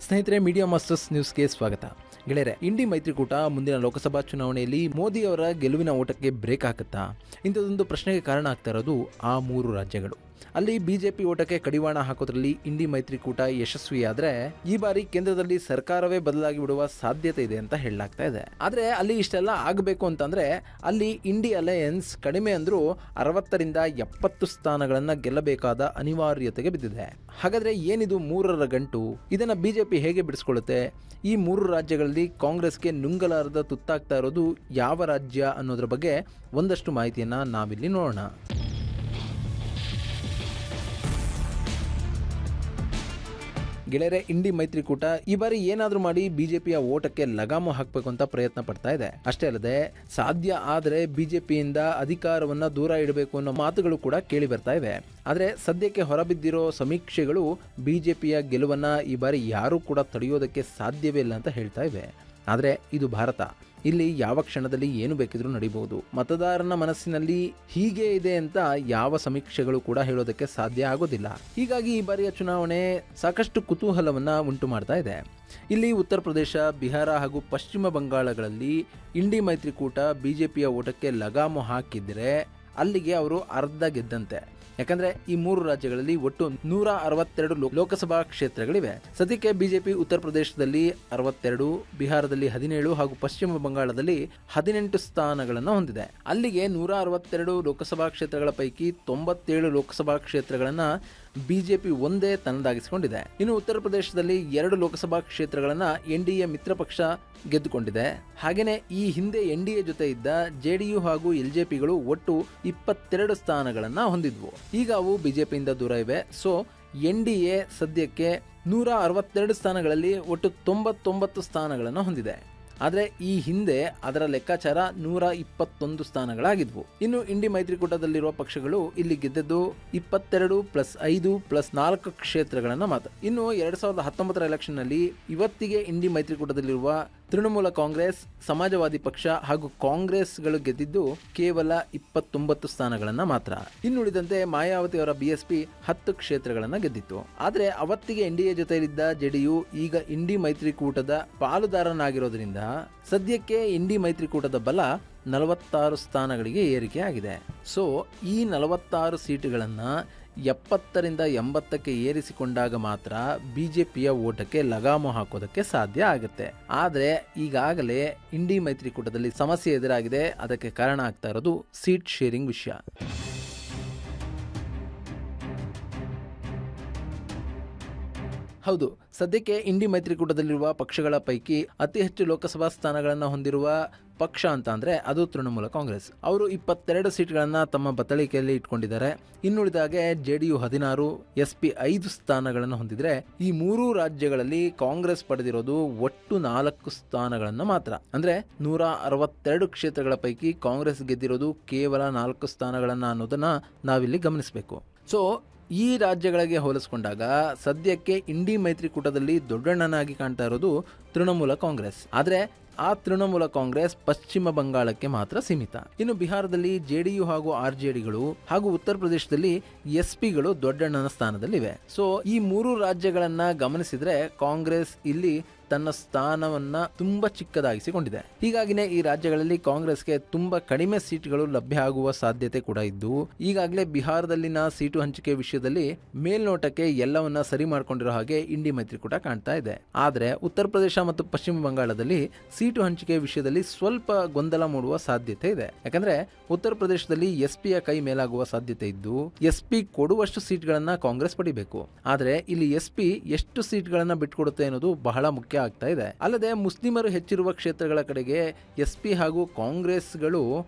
ಸ್ನೇಹಿತರೆ, media masters ನ್ಯೂಸ್ಗೆ ಸ್ವಾಗತ. ಗೆಳೆಯರೆ, ಇಂಡಿ ಮೈತ್ರಿಕೂಟ ಮುಂದಿನ ಲೋಕಸಭಾ ಚುನಾವಣೆಯಲ್ಲಿ ಮೋದಿ ಅವರ ಗೆಲುವಿನ ಓಟಕ್ಕೆ ಬ್ರೇಕ್ ಹಾಕುತ್ತಾ? ಇಂಥದ್ದೊಂದು ಪ್ರಶ್ನೆಗೆ ಕಾರಣ ಆಗ್ತಾ ಇರೋದು ಆ 3 ರಾಜ್ಯಗಳು. ಅಲ್ಲಿ ಬಿಜೆಪಿ ಓಟಕ್ಕೆ ಕಡಿವಾಣ ಹಾಕೋದ್ರಲ್ಲಿ ಇಂಡಿ ಮೈತ್ರಿಕೂಟ ಯಶಸ್ವಿಯಾದ್ರೆ ಈ ಬಾರಿ ಕೇಂದ್ರದಲ್ಲಿ ಸರ್ಕಾರವೇ ಬದಲಾಗಿ ಬಿಡುವ ಸಾಧ್ಯತೆ ಇದೆ ಅಂತ ಹೇಳಲಾಗ್ತಾ ಇದೆ. ಆದ್ರೆ ಅಲ್ಲಿ ಇಷ್ಟೆಲ್ಲ ಆಗಬೇಕು ಅಂತಂದ್ರೆ ಅಲ್ಲಿ ಇಂಡಿ ಅಲಯನ್ಸ್ ಕಡಿಮೆ ಅಂದ್ರೂ 60ರಿಂದ 70 ಸ್ಥಾನಗಳನ್ನ ಗೆಲ್ಲಬೇಕಾದ ಅನಿವಾರ್ಯತೆಗೆ ಬಿದ್ದಿದೆ. ಹಾಗಾದ್ರೆ ಏನಿದು 3ರ ಗಂಟು? ಇದನ್ನ ಬಿಜೆಪಿ ಹೇಗೆ ಬಿಡಿಸ್ಕೊಳ್ಳುತ್ತೆ? ಈ 3 ರಾಜ್ಯಗಳಲ್ಲಿ ಕಾಂಗ್ರೆಸ್ಗೆ ನುಂಗಲಾರದ ತುತ್ತಾಗ್ತಾ ಇರೋದು ಯಾವ ರಾಜ್ಯ ಅನ್ನೋದ್ರ ಬಗ್ಗೆ ಒಂದಷ್ಟು ಮಾಹಿತಿಯನ್ನ ನಾವಿಲ್ಲಿ ನೋಡೋಣ. ಗೆಳೆಯರೆ, ಇಂಡಿ ಮೈತ್ರಿಕೂಟ ಈ ಬಾರಿ ಏನಾದ್ರೂ ಮಾಡಿ ಬಿಜೆಪಿಯ ಓಟಕ್ಕೆ ಲಗಾಮು ಹಾಕಬೇಕು ಅಂತ ಪ್ರಯತ್ನ ಪಡ್ತಾ ಇದೆ. ಅಷ್ಟೇ ಅಲ್ಲದೆ ಸಾಧ್ಯ ಆದರೆ ಬಿಜೆಪಿಯಿಂದ ಅಧಿಕಾರವನ್ನ ದೂರ ಇಡಬೇಕು ಅನ್ನೋ ಮಾತುಗಳು ಕೂಡ ಕೇಳಿ ಬರ್ತಾ ಇವೆ. ಆದ್ರೆ ಸದ್ಯಕ್ಕೆ ಹೊರಬಿದ್ದಿರೋ ಸಮೀಕ್ಷೆಗಳು ಬಿಜೆಪಿಯ ಗೆಲುವನ್ನ ಈ ಬಾರಿ ಯಾರೂ ಕೂಡ ತಡೆಯೋದಕ್ಕೆ ಸಾಧ್ಯವೇ ಇಲ್ಲ ಅಂತ ಹೇಳ್ತಾ ಇವೆ. ಆದ್ರೆ ಇದು ಭಾರತ. ಇಲ್ಲಿ ಯಾವ ಕ್ಷಣದಲ್ಲಿ ಏನು ಬೇಕಿದ್ರೂ ನಡೀಬಹುದು. ಮತದಾರನ ಮನಸ್ಸಿನಲ್ಲಿ ಹೀಗೆ ಇದೆ ಅಂತ ಯಾವ ಸಮೀಕ್ಷೆಗಳು ಕೂಡ ಹೇಳೋದಕ್ಕೆ ಸಾಧ್ಯ ಆಗೋದಿಲ್ಲ. ಹೀಗಾಗಿ ಈ ಬಾರಿಯ ಚುನಾವಣೆ ಸಾಕಷ್ಟು ಕುತೂಹಲವನ್ನ ಉಂಟು ಮಾಡ್ತಾ ಇದೆ. ಇಲ್ಲಿ ಉತ್ತರ ಪ್ರದೇಶ, ಬಿಹಾರ ಹಾಗೂ ಪಶ್ಚಿಮ ಬಂಗಾಳಗಳಲ್ಲಿ ಇಂಡಿ ಮೈತ್ರಿಕೂಟ ಬಿಜೆಪಿಯ ಓಟಕ್ಕೆ ಲಗಾಮು ಹಾಕಿದ್ರೆ ಅಲ್ಲಿಗೆ ಅವರು ಅರ್ಧ ಗೆದ್ದಂತೆ. ಯಾಕಂದ್ರೆ ಈ 3 ರಾಜ್ಯಗಳಲ್ಲಿ ಒಟ್ಟು 162 ಲೋಕಸಭಾ ಕ್ಷೇತ್ರಗಳಿವೆ. ಸದ್ಯಕ್ಕೆ ಬಿಜೆಪಿ ಉತ್ತರ ಪ್ರದೇಶದಲ್ಲಿ 62, ಬಿಹಾರದಲ್ಲಿ 17 ಹಾಗೂ ಪಶ್ಚಿಮ ಬಂಗಾಳದಲ್ಲಿ 18 ಸ್ಥಾನಗಳನ್ನು ಹೊಂದಿದೆ. ಅಲ್ಲಿಗೆ 162 ಲೋಕಸಭಾ ಕ್ಷೇತ್ರಗಳ ಪೈಕಿ 97 ಲೋಕಸಭಾ ಕ್ಷೇತ್ರಗಳನ್ನ ಬಿಜೆಪಿ ಒಂದೇ ತನ್ನದಾಗಿಸಿಕೊಂಡಿದೆ. ಇನ್ನು ಉತ್ತರ ಪ್ರದೇಶದಲ್ಲಿ 2 ಲೋಕಸಭಾ ಕ್ಷೇತ್ರಗಳನ್ನ ಎನ್ಡಿಎ ಮಿತ್ರ ಪಕ್ಷ ಗೆದ್ದುಕೊಂಡಿದೆ. ಹಾಗೇನೆ ಈ ಹಿಂದೆ ಎನ್ಡಿಎ ಜೊತೆ ಇದ್ದ ಜೆಡಿಯು ಹಾಗೂ ಎಲ್ಜೆಪಿಗಳು ಒಟ್ಟು 22 ಸ್ಥಾನಗಳನ್ನ ಹೊಂದಿದ್ವು. ಈಗ ಅವು ಬಿಜೆಪಿಯಿಂದ ದೂರ ಇವೆ. ಸೊ ಎನ್ಡಿಎ ಸದ್ಯಕ್ಕೆ 162 ಸ್ಥಾನಗಳಲ್ಲಿ ಒಟ್ಟು 99 ಸ್ಥಾನಗಳನ್ನು ಹೊಂದಿದೆ. ಆದರೆ ಈ ಹಿಂದೆ ಅದರ ಲೆಕ್ಕಾಚಾರ 121 ಸ್ಥಾನಗಳಾಗಿದ್ವು. ಇನ್ನು ಇಂಡಿ ಮೈತ್ರಿಕೂಟದಲ್ಲಿರುವ ಪಕ್ಷಗಳು ಇಲ್ಲಿ ಗೆದ್ದದ್ದು 22+5+4 ಕ್ಷೇತ್ರಗಳನ್ನ ಮಾತ್ರ. ಇನ್ನು 2019 ಎಲೆಕ್ಷನ್ ನಲ್ಲಿ ಇವತ್ತಿಗೆ ಇಂಡಿ ಮೈತ್ರಿಕೂಟದಲ್ಲಿರುವ ತೃಣಮೂಲ ಕಾಂಗ್ರೆಸ್, ಸಮಾಜವಾದಿ ಪಕ್ಷ ಹಾಗೂ ಕಾಂಗ್ರೆಸ್ಗಳು ಗೆದ್ದಿದ್ದು ಕೇವಲ 29 ಸ್ಥಾನಗಳನ್ನ ಮಾತ್ರ. ಇನ್ನುಳಿದಂತೆ ಮಾಯಾವತಿ ಅವರ ಬಿಎಸ್ಪಿ 10 ಕ್ಷೇತ್ರಗಳನ್ನ ಗೆದ್ದಿತ್ತು. ಆದ್ರೆ ಅವತ್ತಿಗೆ ಎನ್ಡಿಎ ಜೊತೆಯಲ್ಲಿದ್ದ ಜೆಡಿಯು ಈಗ ಇಂಡಿ ಮೈತ್ರಿಕೂಟದ ಪಾಲುದಾರನಾಗಿರೋದ್ರಿಂದ ಸದ್ಯಕ್ಕೆ ಇಂಡಿ ಮೈತ್ರಿಕೂಟದ ಬಲ 46 ಸ್ಥಾನಗಳಿಗೆ ಏರಿಕೆ ಆಗಿದೆ. ಸೊ ಈ 46 ಸೀಟುಗಳನ್ನ 70ರಿಂದ 80ಕ್ಕೆ ಏರಿಸಿಕೊಂಡಾಗ ಮಾತ್ರ ಬಿಜೆಪಿಯ ಓಟಕ್ಕೆ ಲಗಾಮು ಹಾಕೋದಕ್ಕೆ ಸಾಧ್ಯ ಆಗುತ್ತೆ. ಆದರೆ ಈಗಾಗಲೇ ಇಂಡಿ ಮೈತ್ರಿಕೂಟದಲ್ಲಿ ಸಮಸ್ಯೆ ಎದುರಾಗಿದೆ. ಅದಕ್ಕೆ ಕಾರಣ ಆಗ್ತಾ ಇರೋದು ಸೀಟ್ ಶೇರಿಂಗ್ ವಿಷಯ. ಹೌದು, ಸದ್ಯಕ್ಕೆ ಇಂಡಿ ಮೈತ್ರಿಕೂಟದಲ್ಲಿರುವ ಪಕ್ಷಗಳ ಪೈಕಿ ಅತಿ ಹೆಚ್ಚು ಲೋಕಸಭಾ ಸ್ಥಾನಗಳನ್ನು ಹೊಂದಿರುವ ಪಕ್ಷ ಅಂತ ಅಂದ್ರೆ ಅದು ತೃಣಮೂಲ ಕಾಂಗ್ರೆಸ್. ಅವರು 22 ಸೀಟ್ಗಳನ್ನ ತಮ್ಮ ಬತ್ತಳಿಕೆಯಲ್ಲಿ ಇಟ್ಕೊಂಡಿದ್ದಾರೆ. ಇನ್ನುಳಿದಾಗೆ ಜೆಡಿಯು 16, ಎಸ್ಪಿ 5 ಸ್ಥಾನಗಳನ್ನು ಹೊಂದಿದ್ರೆ ಈ 3 ರಾಜ್ಯಗಳಲ್ಲಿ ಕಾಂಗ್ರೆಸ್ ಪಡೆದಿರೋದು ಒಟ್ಟು 4 ಸ್ಥಾನಗಳನ್ನ ಮಾತ್ರ. ಅಂದ್ರೆ 162 ಕ್ಷೇತ್ರಗಳ ಪೈಕಿ ಕಾಂಗ್ರೆಸ್ ಗೆದ್ದಿರೋದು ಕೇವಲ 4 ಸ್ಥಾನಗಳನ್ನ ಅನ್ನೋದನ್ನ ನಾವಿಲ್ಲಿ ಗಮನಿಸಬೇಕು. ಸೊ ಈ ರಾಜ್ಯಗಳಿಗೆ ಹೋಲಿಸಿಕೊಂಡಾಗ ಸದ್ಯಕ್ಕೆ ಇಂಡಿ ಮೈತ್ರಿಕೂಟದಲ್ಲಿ ದೊಡ್ಡಣ್ಣನಾಗಿ ಕಾಣ್ತಾ ಇರೋದು ತೃಣಮೂಲ ಕಾಂಗ್ರೆಸ್. ಆದ್ರೆ ಆ ತೃಣಮೂಲ ಕಾಂಗ್ರೆಸ್ ಪಶ್ಚಿಮ ಬಂಗಾಳಕ್ಕೆ ಮಾತ್ರ ಸೀಮಿತ. ಇನ್ನು ಬಿಹಾರದಲ್ಲಿ ಜೆಡಿಯು ಹಾಗೂ ಆರ್ಜೆಡಿಗಳು ಹಾಗೂ ಉತ್ತರ ಪ್ರದೇಶದಲ್ಲಿ ಎಸ್ಪಿಗಳು ದೊಡ್ಡಣ್ಣನ ಸ್ಥಾನದಲ್ಲಿವೆ. ಸೊ ಈ 3 ರಾಜ್ಯಗಳನ್ನ ಗಮನಿಸಿದ್ರೆ ಕಾಂಗ್ರೆಸ್ ಇಲ್ಲಿ ತನ್ನ ಸ್ಥಾನವನ್ನ ತುಂಬಾ ಚಿಕ್ಕದಾಗಿಸಿಕೊಂಡಿದೆ. ಹೀಗಾಗಿನೇ ಈ ರಾಜ್ಯಗಳಲ್ಲಿ ಕಾಂಗ್ರೆಸ್ಗೆ ತುಂಬಾ ಕಡಿಮೆ ಸೀಟ್ಗಳು ಲಭ್ಯ ಆಗುವ ಸಾಧ್ಯತೆ ಕೂಡ ಇದ್ದು ಈಗಾಗಲೇ ಬಿಹಾರದಲ್ಲಿನ ಸೀಟು ಹಂಚಿಕೆ ವಿಷಯದಲ್ಲಿ ಮೇಲ್ನೋಟಕ್ಕೆ ಎಲ್ಲವನ್ನ ಸರಿ ಮಾಡ್ಕೊಂಡಿರೋ ಹಾಗೆ ಇಂಡಿ ಮೈತ್ರಿಕೂಟ ಕಾಣ್ತಾ ಇದೆ. ಆದ್ರೆ ಉತ್ತರ ಪ್ರದೇಶ ಮತ್ತು ಪಶ್ಚಿಮ ಬಂಗಾಳದಲ್ಲಿ ಸೀಟು ಹಂಚಿಕೆ ವಿಷಯದಲ್ಲಿ ಸ್ವಲ್ಪ ಗೊಂದಲ ಮೂಡುವ ಸಾಧ್ಯತೆ ಇದೆ. ಯಾಕಂದ್ರೆ ಉತ್ತರ ಪ್ರದೇಶದಲ್ಲಿ ಎಸ್ಪಿಯ ಕೈ ಮೇಲಾಗುವ ಸಾಧ್ಯತೆ ಇದ್ದು ಎಸ್ಪಿ ಕೊಡುವಷ್ಟು ಸೀಟ್ಗಳನ್ನ ಕಾಂಗ್ರೆಸ್ ಪಡಿಬೇಕು. ಆದ್ರೆ ಇಲ್ಲಿ ಎಸ್ಪಿ ಎಷ್ಟು ಸೀಟ್ಗಳನ್ನ ಬಿಟ್ಕೊಡುತ್ತೆ ಅನ್ನೋದು ಬಹಳ ಮುಖ್ಯ ಆಗ್ತಾ ಇದೆ. ಅಲ್ಲದೆ ಮುಸ್ಲಿಮರು ಹೆಚ್ಚಿರುವ ಕ್ಷೇತ್ರಗಳ ಕಡೆಗೆ ಎಸ್ಪಿ ಹಾಗೂ ಕಾಂಗ್ರೆಸ್ಗಳು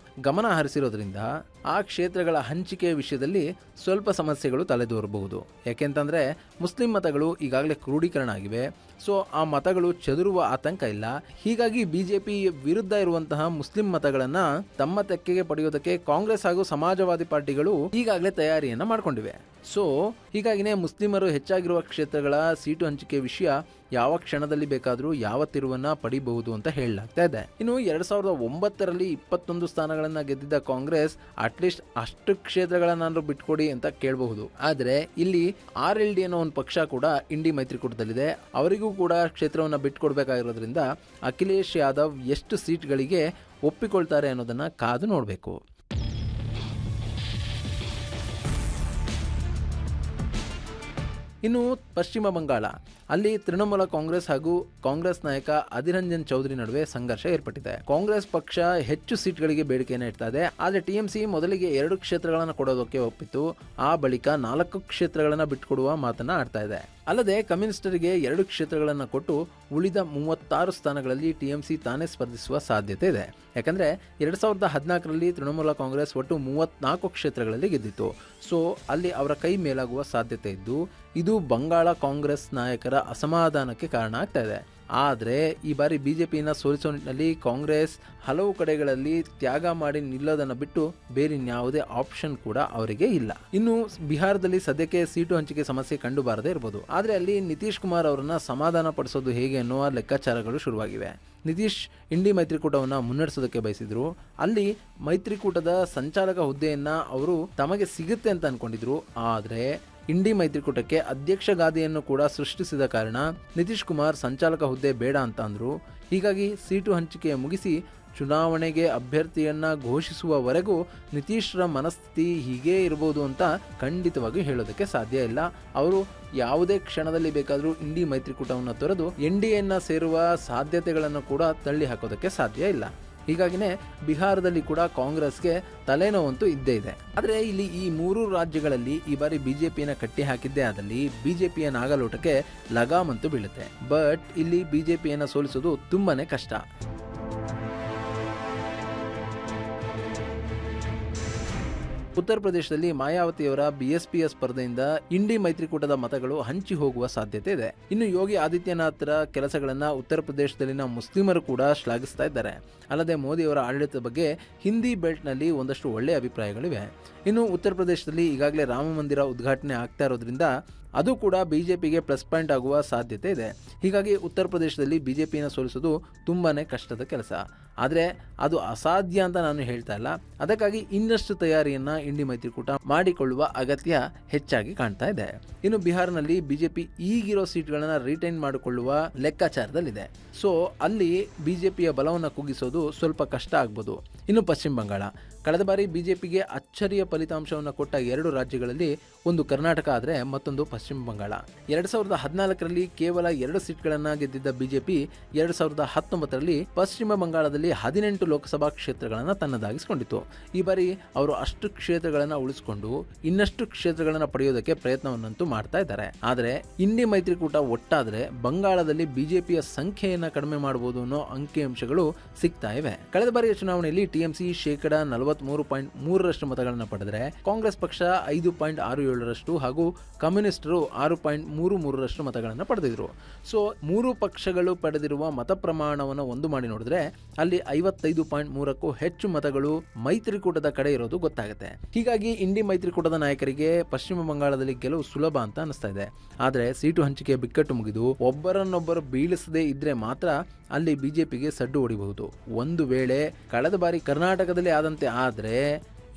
ಗಮನ ಹರಿಸಿರೋದ್ರಿಂದ ಆ ಕ್ಷೇತ್ರಗಳ ಹಂಚಿಕೆ ವಿಷಯದಲ್ಲಿ ಸ್ವಲ್ಪ ಸಮಸ್ಯೆಗಳು ತಲೆದೋರಬಹುದು. ಯಾಕೆಂತಂದ್ರೆ ಮುಸ್ಲಿಂ ಮತಗಳು ಈಗಾಗಲೇ ಕ್ರೋಢೀಕರಣ ಆಗಿವೆ. ಸೊ ಆ ಮತಗಳು ಚದುರುವ ಆತಂಕ ಇಲ್ಲ. ಹೀಗಾಗಿ ಬಿಜೆಪಿ ವಿರುದ್ಧ ಇರುವಂತಹ ಮುಸ್ಲಿಂ ಮತಗಳನ್ನ ತಮ್ಮ ತೆಕ್ಕೆಗೆ ಪಡೆಯೋದಕ್ಕೆ ಕಾಂಗ್ರೆಸ್ ಹಾಗೂ ಸಮಾಜವಾದಿ ಪಾರ್ಟಿಗಳು ಈಗಾಗಲೇ ತಯಾರಿಯನ್ನ ಮಾಡಿಕೊಂಡಿವೆ. ಸೊ ಹೀಗಾಗಿನೇ ಮುಸ್ಲಿಮರು ಹೆಚ್ಚಾಗಿರುವ ಕ್ಷೇತ್ರಗಳ ಸೀಟು ಹಂಚಿಕೆ ವಿಷಯ ಯಾವ ಕ್ಷಣದಲ್ಲಿ ಬೇಕಾದರೂ ಯಾವ ತಿರುವನ್ನ ಪಡಿಬಹುದು ಅಂತ ಹೇಳಲಾಗ್ತಾ ಇದೆ. ಇನ್ನು 2009ರಲ್ಲಿ 21 ಸ್ಥಾನಗಳನ್ನ ಗೆದ್ದಿದ್ದ ಕಾಂಗ್ರೆಸ್ ಅಟ್ಲೀಸ್ಟ್ ಅಷ್ಟು ಕ್ಷೇತ್ರಗಳನ್ನಾದ್ರೂ ಬಿಟ್ಕೊಡಿ ಅಂತ ಕೇಳಬಹುದು. ಆದ್ರೆ ಇಲ್ಲಿ RLD ಅನ್ನೋ ಒಂದು ಪಕ್ಷ ಕೂಡ ಇಂಡಿ ಮೈತ್ರಿಕೂಟದಲ್ಲಿದೆ. ಅವರಿಗೂ ಕೂಡ ಕ್ಷೇತ್ರವನ್ನ ಬಿಟ್ಕೊಡ್ಬೇಕಾಗಿರೋದ್ರಿಂದ ಅಖಿಲೇಶ್ ಯಾದವ್ ಎಷ್ಟು ಸೀಟ್ಗಳಿಗೆ ಒಪ್ಪಿಕೊಳ್ತಾರೆ ಅನ್ನೋದನ್ನ ಕಾದು ನೋಡಬೇಕು. ಇನ್ನು ಪಶ್ಚಿಮ ಬಂಗಾಳ, ಅಲ್ಲಿ ತೃಣಮೂಲ ಕಾಂಗ್ರೆಸ್ ಹಾಗೂ ಕಾಂಗ್ರೆಸ್ ನಾಯಕ ಅಧೀರ್ ರಂಜನ್ ಚೌಧರಿ ನಡುವೆ ಸಂಘರ್ಷ ಏರ್ಪಟ್ಟಿದೆ. ಕಾಂಗ್ರೆಸ್ ಪಕ್ಷ ಹೆಚ್ಚು ಸೀಟ್ಗಳಿಗೆ ಬೇಡಿಕೆಯನ್ನು ಇಡ್ತಾ ಇದೆ. ಆದರೆ TMC ಮೊದಲಿಗೆ 2 ಕ್ಷೇತ್ರಗಳನ್ನು ಕೊಡೋದಕ್ಕೆ ಒಪ್ಪಿತ್ತು. ಆ ಬಳಿಕ 4 ಕ್ಷೇತ್ರಗಳನ್ನು ಬಿಟ್ಟುಕೊಡುವ ಮಾತನ್ನ ಆಡ್ತಾ ಇದೆ. ಅಲ್ಲದೆ ಕಮ್ಯುನಿಸ್ಟರಿಗೆ 2 ಕ್ಷೇತ್ರಗಳನ್ನು ಕೊಟ್ಟು ಉಳಿದ 36 ಸ್ಥಾನಗಳಲ್ಲಿ TMC ತಾನೇ ಸ್ಪರ್ಧಿಸುವ ಸಾಧ್ಯತೆ ಇದೆ. ಯಾಕಂದ್ರೆ 2014ರಲ್ಲಿ ತೃಣಮೂಲ ಕಾಂಗ್ರೆಸ್ ಒಟ್ಟು 34 ಕ್ಷೇತ್ರಗಳಲ್ಲಿ ಗೆದ್ದಿತ್ತು. ಸೊ ಅಲ್ಲಿ ಅವರ ಕೈ ಮೇಲಾಗುವ ಸಾಧ್ಯತೆ ಇದ್ದು ಇದು ಬಂಗಾಳ ಕಾಂಗ್ರೆಸ್ ನಾಯಕರ ಅಸಮಾಧಾನಕ್ಕೆ ಕಾರಣ ಆಗ್ತಾ ಇದೆ. ಆದರೆ ಈ ಬಾರಿ ಬಿಜೆಪಿಯನ್ನು ಸೋಲಿಸುವ ನಿಟ್ಟಿನಲ್ಲಿ ಕಾಂಗ್ರೆಸ್ ಹಲವು ಕಡೆಗಳಲ್ಲಿ ತ್ಯಾಗ ಮಾಡಿ ನಿಲ್ಲೋದನ್ನು ಬಿಟ್ಟು ಬೇರೆ ಯಾವುದೇ ಆಪ್ಷನ್ ಕೂಡ ಅವರಿಗೆ ಇಲ್ಲ. ಇನ್ನು ಬಿಹಾರದಲ್ಲಿ ಸದ್ಯಕ್ಕೆ ಸೀಟು ಹಂಚಿಕೆ ಸಮಸ್ಯೆ ಕಂಡು ಬಾರದೇ ಇರಬಹುದು. ಆದರೆ ಅಲ್ಲಿ ನಿತೀಶ್ ಕುಮಾರ್ ಅವರನ್ನ ಸಮಾಧಾನ ಪಡಿಸೋದು ಹೇಗೆ ಅನ್ನುವ ಲೆಕ್ಕಾಚಾರಗಳು ಶುರುವಾಗಿವೆ. ನಿತೀಶ್ ಇಂಡಿ ಮೈತ್ರಿಕೂಟವನ್ನು ಮುನ್ನಡೆಸೋದಕ್ಕೆ ಬಯಸಿದ್ರು. ಅಲ್ಲಿ ಮೈತ್ರಿಕೂಟದ ಸಂಚಾಲಕ ಹುದ್ದೆಯನ್ನ ಅವರು ತಮಗೆ ಸಿಗುತ್ತೆ ಅಂತ ಅನ್ಕೊಂಡಿದ್ರು. ಆದರೆ ಇಂಡಿ ಮೈತ್ರಿಕೂಟಕ್ಕೆ ಅಧ್ಯಕ್ಷ ಗಾದಿಯನ್ನು ಕೂಡ ಸೃಷ್ಟಿಸಿದ ಕಾರಣ ನಿತೀಶ್ ಕುಮಾರ್ ಸಂಚಾಲಕ ಹುದ್ದೆ ಬೇಡ ಅಂತ ಅಂದ್ರು. ಹೀಗಾಗಿ ಸೀಟು ಹಂಚಿಕೆ ಮುಗಿಸಿ ಚುನಾವಣೆಗೆ ಅಭ್ಯರ್ಥಿಯನ್ನ ಘೋಷಿಸುವವರೆಗೂ ನಿತೀಶ್ರ ಮನಸ್ಥಿತಿ ಹೀಗೇ ಇರಬಹುದು ಅಂತ ಖಂಡಿತವಾಗಿ ಹೇಳೋದಕ್ಕೆ ಸಾಧ್ಯ ಇಲ್ಲ. ಅವರು ಯಾವುದೇ ಕ್ಷಣದಲ್ಲಿ ಬೇಕಾದರೂ ಇಂಡಿ ಮೈತ್ರಿಕೂಟವನ್ನು ತೊರೆದು NDAಯನ್ನ ಸೇರುವ ಸಾಧ್ಯತೆಗಳನ್ನು ಕೂಡ ತಳ್ಳಿ ಹಾಕೋದಕ್ಕೆ ಸಾಧ್ಯ ಇಲ್ಲ. ಹೀಗಾಗಿನೇ ಬಿಹಾರದಲ್ಲಿ ಕೂಡ ಕಾಂಗ್ರೆಸ್ಗೆ ತಲೆನೋವಂತೂ ಇದ್ದೇ ಇದೆ. ಆದರೆ ಇಲ್ಲಿ ಈ 3 ರಾಜ್ಯಗಳಲ್ಲಿ ಈ ಬಾರಿ ಬಿಜೆಪಿಯನ್ನು ಕಟ್ಟಿ ಹಾಕಿದ್ದೇ ಆದಲ್ಲಿ ಬಿಜೆಪಿಯ ನಾಗಲೋಟಕ್ಕೆ ಲಗಾಮಂತೂ ಬೀಳುತ್ತೆ. ಬಟ್ ಇಲ್ಲಿ ಬಿಜೆಪಿಯನ್ನು ಸೋಲಿಸೋದು ತುಂಬಾನೇ ಕಷ್ಟ. ಉತ್ತರ ಪ್ರದೇಶದಲ್ಲಿ ಮಾಯಾವತಿಯವರ BSPಯ ಸ್ಪರ್ಧೆಯಿಂದ ಇಂಡಿ ಮೈತ್ರಿಕೂಟದ ಮತಗಳು ಹಂಚಿ ಹೋಗುವ ಸಾಧ್ಯತೆ ಇದೆ. ಇನ್ನು ಯೋಗಿ ಆದಿತ್ಯನಾಥರ ಕೆಲಸಗಳನ್ನ ಉತ್ತರ ಪ್ರದೇಶದಲ್ಲಿನ ಮುಸ್ಲಿಮರು ಕೂಡ ಶ್ಲಾಘಿಸ್ತಾ ಇದ್ದಾರೆ. ಅಲ್ಲದೆ ಮೋದಿಯವರ ಆಡಳಿತದ ಬಗ್ಗೆ ಹಿಂದಿ ಬೆಲ್ಟ್ನಲ್ಲಿ ಒಂದಷ್ಟು ಒಳ್ಳೆಯ ಅಭಿಪ್ರಾಯಗಳಿವೆ. ಇನ್ನು ಉತ್ತರ ಪ್ರದೇಶದಲ್ಲಿ ಈಗಾಗಲೇ ರಾಮ ಮಂದಿರ ಉದ್ಘಾಟನೆ ಆಗ್ತಾ ಇರೋದ್ರಿಂದ ಅದು ಕೂಡ ಬಿಜೆಪಿಗೆ ಪ್ಲಸ್ ಪಾಯಿಂಟ್ ಆಗುವ ಸಾಧ್ಯತೆ ಇದೆ. ಹೀಗಾಗಿ ಉತ್ತರ ಪ್ರದೇಶದಲ್ಲಿ ಬಿಜೆಪಿಯನ್ನು ಸೋಲಿಸೋದು ತುಂಬಾನೇ ಕಷ್ಟದ ಕೆಲಸ. ಆದರೆ ಅದು ಅಸಾಧ್ಯ ಅಂತ ನಾನು ಹೇಳ್ತಾ ಇಲ್ಲ. ಅದಕ್ಕಾಗಿ ಇನ್ನಷ್ಟು ತಯಾರಿಯನ್ನ ಇಂಡಿ ಮೈತ್ರಿಕೂಟ ಮಾಡಿಕೊಳ್ಳುವ ಅಗತ್ಯ ಹೆಚ್ಚಾಗಿ ಕಾಣ್ತಾ ಇದೆ. ಇನ್ನು ಬಿಹಾರ್ನಲ್ಲಿ ಬಿಜೆಪಿ ಈಗಿರೋ ಸೀಟ್ಗಳನ್ನ ರಿಟೈನ್ ಮಾಡಿಕೊಳ್ಳುವ ಲೆಕ್ಕಾಚಾರದಲ್ಲಿದೆ. ಸೊ ಅಲ್ಲಿ ಬಿಜೆಪಿಯ ಬಲವನ್ನು ಕುಗ್ಗಿಸೋದು ಸ್ವಲ್ಪ ಕಷ್ಟ ಆಗ್ಬೋದು. ಇನ್ನು ಪಶ್ಚಿಮ ಬಂಗಾಳ, ಕಳೆದ ಬಾರಿ ಬಿಜೆಪಿಗೆ ಅಚ್ಚರಿಯ ಫಲಿತಾಂಶವನ್ನು ಕೊಟ್ಟ 2 ರಾಜ್ಯಗಳಲ್ಲಿ ಒಂದು ಕರ್ನಾಟಕ ಆದರೆ ಮತ್ತೊಂದು ಪಶ್ಚಿಮ ಬಂಗಾಳ. 2014ರಲ್ಲಿ ಕೇವಲ 2 ಸೀಟ್ಗಳನ್ನು ಗೆದ್ದಿದ್ದ ಬಿಜೆಪಿ 2019ರಲ್ಲಿ ಪಶ್ಚಿಮ ಬಂಗಾಳದಲ್ಲಿ 18 ಲೋಕಸಭಾ ಕ್ಷೇತ್ರಗಳನ್ನು ತನ್ನದಾಗಿಸಿಕೊಂಡಿತು. ಈ ಬಾರಿ ಅವರು ಅಷ್ಟು ಕ್ಷೇತ್ರಗಳನ್ನು ಉಳಿಸಿಕೊಂಡು ಇನ್ನಷ್ಟು ಕ್ಷೇತ್ರಗಳನ್ನು ಪಡೆಯೋದಕ್ಕೆ ಪ್ರಯತ್ನವನ್ನಂತೂ ಮಾಡ್ತಾ ಇದ್ದಾರೆ. ಆದರೆ ಇಂಡಿ ಮೈತ್ರಿಕೂಟ ಒಟ್ಟಾದರೆ ಬಂಗಾಳದಲ್ಲಿ ಬಿಜೆಪಿಯ ಸಂಖ್ಯೆಯನ್ನು ಕಡಿಮೆ ಮಾಡಬಹುದು ಅನ್ನೋ ಅಂಕಿಅಂಶಗಳು ಸಿಗ್ತಾ ಇವೆ. ಕಳೆದ ಬಾರಿಯ ಚುನಾವಣೆಯಲ್ಲಿ TMC 43.3% ಮತಗಳನ್ನು ಪಡೆದರೆ ಕಾಂಗ್ರೆಸ್ ಪಕ್ಷ 5.67% ಹಾಗೂ ಕಮ್ಯುನಿಸ್ಟರು 6.33% ಮತಗಳನ್ನು ಪಡೆದಿದ್ರು. ಸೊ 3 ಪಕ್ಷಗಳು ಪಡೆದಿರುವ ಮತ ಪ್ರಮಾಣವನ್ನು ಒಂದು ಮಾಡಿ ನೋಡಿದ್ರೆ ಅಲ್ಲಿ 55.3ಕ್ಕೂ ಹೆಚ್ಚು ಮತಗಳು ಮೈತ್ರಿಕೂಟದ ಕಡೆ ಇರೋದು ಗೊತ್ತಾಗುತ್ತೆ. ಹೀಗಾಗಿ ಇಂಡಿ ಮೈತ್ರಿಕೂಟದ ನಾಯಕರಿಗೆ ಪಶ್ಚಿಮ ಬಂಗಾಳದಲ್ಲಿ ಗೆಲುವು ಸುಲಭ ಅಂತ ಅನಿಸ್ತಾ ಇದೆ. ಆದರೆ ಸೀಟು ಹಂಚಿಕೆ ಬಿಕ್ಕಟ್ಟು ಮುಗಿದು ಒಬ್ಬರನ್ನೊಬ್ಬರು ಬೀಳಿಸದೇ ಇದ್ರೆ ಮಾತ್ರ ಅಲ್ಲಿ ಬಿಜೆಪಿಗೆ ಸಡ್ಡು ಹೊಡಿಬಹುದು. ಒಂದು ವೇಳೆ ಕಳೆದ ಬಾರಿ ಕರ್ನಾಟಕದಲ್ಲಿ ಆದಂತೆ ಆದರೆ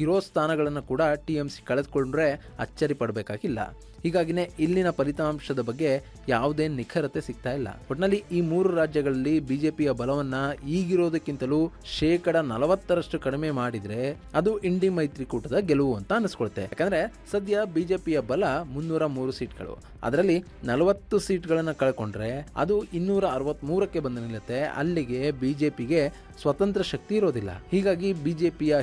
ಇರೋ ಸ್ಥಾನಗಳನ್ನು ಕೂಡ TMC ಕಳೆದುಕೊಂಡ್ರೆ ಅಚ್ಚರಿ ಪಡಬೇಕಾಗಿಲ್ಲ. ಹೀಗಾಗಿನೇ ಇಲ್ಲಿನ ಫಲಿತಾಂಶದ ಬಗ್ಗೆ ಯಾವುದೇ ನಿಖರತೆ ಸಿಗ್ತಾ ಇಲ್ಲ. ಒಟ್ಟಿನಲ್ಲಿ ಈ 3 ರಾಜ್ಯಗಳಲ್ಲಿ ಬಿಜೆಪಿಯ ಬಲವನ್ನ ಈಗಿರೋದಕ್ಕಿಂತಲೂ 40% ಕಡಿಮೆ ಮಾಡಿದ್ರೆ ಅದು ಇಂಡಿ ಮೈತ್ರಿಕೂಟದ ಗೆಲುವು ಅಂತ ಅನಿಸ್ಕೊಳುತ್ತೆ. ಯಾಕಂದ್ರೆ ಸದ್ಯ ಬಿಜೆಪಿಯ ಬಲ 303 ಸೀಟ್ಗಳು, ಅದರಲ್ಲಿ 40 ಸೀಟ್ಗಳನ್ನು ಕಳ್ಕೊಂಡ್ರೆ ಅದು 263ಕ್ಕೆ ಬಂದು ನಿಲ್ಲುತ್ತೆ. ಅಲ್ಲಿಗೆ ಬಿಜೆಪಿಗೆ ಸ್ವತಂತ್ರ ಶಕ್ತಿ ಇರೋದಿಲ್ಲ. ಹೀಗಾಗಿ ಬಿಜೆಪಿಯ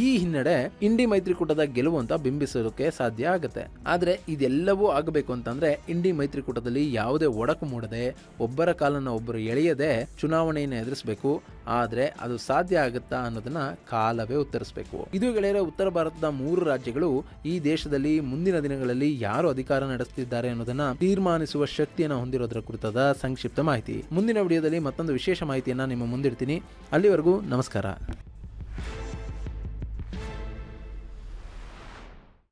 ಈ ಹಿನ್ನಡೆ ಇಂಡಿ ಮೈತ್ರಿಕೂಟದ ಗೆಲುವು ಅಂತ ಬಿಂಬಿಸೋದಕ್ಕೆ ಸಾಧ್ಯ ಆಗುತ್ತೆ. ಆದರೆ ಇದೆಲ್ಲವೂ ಆಗಬೇಕು ಅಂತಂದ್ರೆ ಇಂಡಿ ಮೈತ್ರಿಕೂಟದಲ್ಲಿ ಯಾವುದೇ ಒಡಕು ಮೂಡದೆ ಒಬ್ಬರ ಕಾಲನ್ನು ಒಬ್ಬರು ಎಳೆಯದೆ ಚುನಾವಣೆಯನ್ನು ಎದುರಿಸಬೇಕು. ಆದರೆ ಅದು ಸಾಧ್ಯ ಆಗುತ್ತಾ ಅನ್ನೋದನ್ನ ಕಾಲವೇ ಉತ್ತರಿಸಬೇಕು. ಇದು ಗೆಳೆಯರೆ ಉತ್ತರ ಭಾರತದ 3 ರಾಜ್ಯಗಳು ಈ ದೇಶದಲ್ಲಿ ಮುಂದಿನ ದಿನಗಳಲ್ಲಿ ಯಾರು ಅಧಿಕಾರ ನಡೆಸುತ್ತಿದ್ದಾರೆ ಅನ್ನೋದನ್ನ ತೀರ್ಮಾನಿಸುವ ಶಕ್ತಿಯನ್ನು ಹೊಂದಿರೋದರ ಕುರಿತಾದ ಸಂಕ್ಷಿಪ್ತ ಮಾಹಿತಿ. ಮುಂದಿನ ವಿಡಿಯೋದಲ್ಲಿ ಮತ್ತೊಂದು ವಿಶೇಷ ಮಾಹಿತಿಯನ್ನ ನಿಮ್ಮ ಮುಂದಿಡ್ತೀನಿ. ಅಲ್ಲಿವರೆಗೂ ನಮಸ್ಕಾರ.